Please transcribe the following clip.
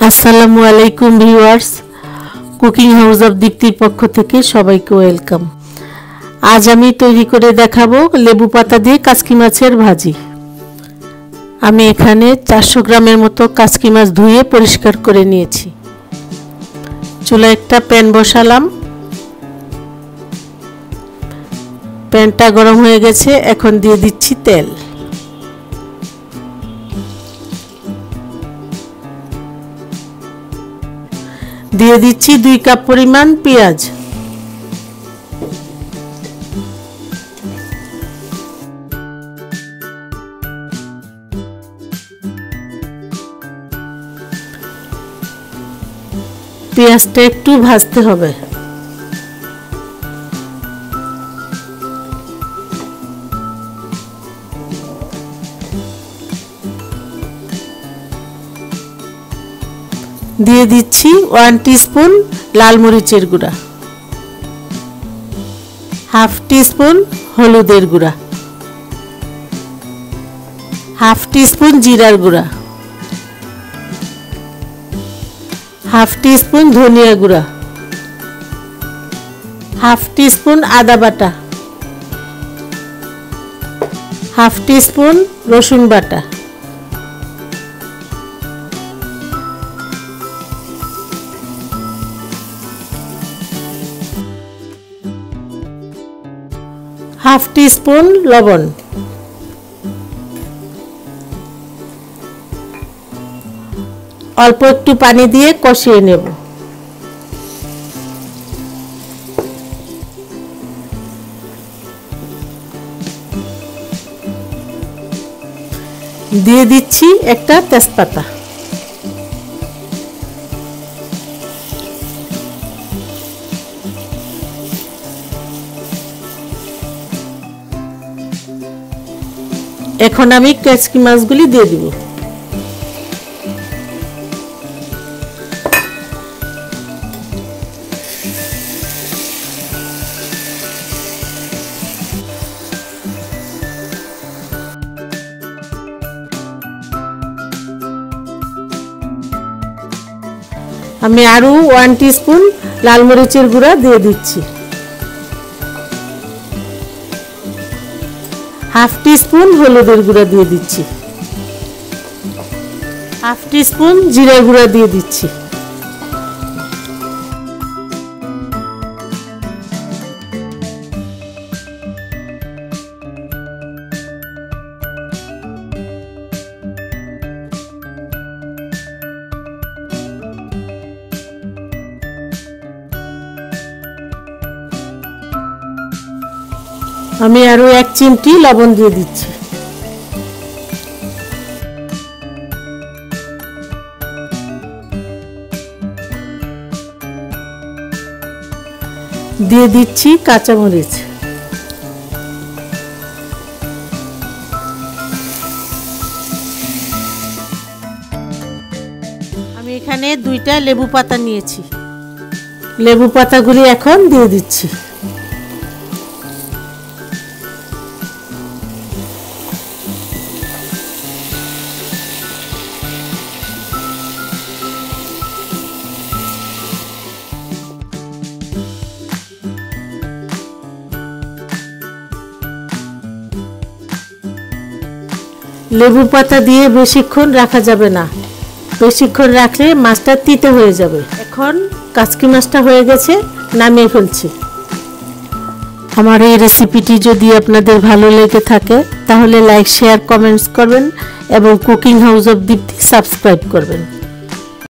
আসসালামু আলাইকুম viewers, cooking house of দীপ্তির পক্ষ থেকে সবাইকে ওয়েলকাম। আজ আমি তৈরি করে দেখাবো লেবু পাতা দিয়ে কাচকি মাছের ভাজি। আমি এখানে 400 গ্রামের মতো কাচকি মাছ ধুয়ে পরিষ্কার করে নিয়েছি। চুলায় একটা প্যান বসালাম, প্যানটা গরম হয়ে গেছে। এখন দিয়ে দিচ্ছি তেল। দিয়ে দিচ্ছি 2 কাপ পরিমাণ পেঁয়াজ। পেঁয়াজটা একটু ভাজতে হবে। দিয়ে দিচ্ছি 1 টিস্পুন লাল মরিচের গুঁড়া, হাফ টিস্পুন হলুদের গুঁড়া, হাফ টিস্পুন জিরার গুঁড়া, হাফ টিস্পুন ধনিয়া গুঁড়া, হাফ টিস্পুন আদা বাটা, হাফ টিস্পুন রসুন বাটা, হাফ টিস্পুন লবণ। অল্প একটু পানি দিয়ে কষিয়ে নেব। দিয়ে দিচ্ছি একটা তেজপাতা। এখন আমি কাচকি মাছগুলি দিয়ে দিব। আমি আরো 1 টিস্পুন লাল মরিচের গুঁড়া দিয়ে দিচ্ছি, হাফ টিস্পুন হলুদের গুঁড়া দিয়ে দিচ্ছি, হাফ টিস্পুন জিরা গুঁড়া দিয়ে দিচ্ছি। আমি আরো 1 চিমটি লবণ দিয়ে দিচ্ছি। দিয়ে দিচ্ছি কাঁচামরিচ। আমি এখানে 2টা লেবু পাতা নিয়েছি। লেবু পাতাগুলি এখন দিয়ে দিচ্ছি। লেবু পাতা দিয়ে বেশিক্ষণ রাখা যাবে না, বেশিক্ষণ রাখলে মাছটা তিতে হয়ে যাবে। এখন কাচকি মাছটা হয়ে গেছে, নামিয়ে ফেলছি। আমার এই রেসিপিটি যদি আপনাদের ভালো লেগে থাকে তাহলে লাইক, শেয়ার, কমেন্টস করবেন এবং cooking house of Dipti subscribe করবেন।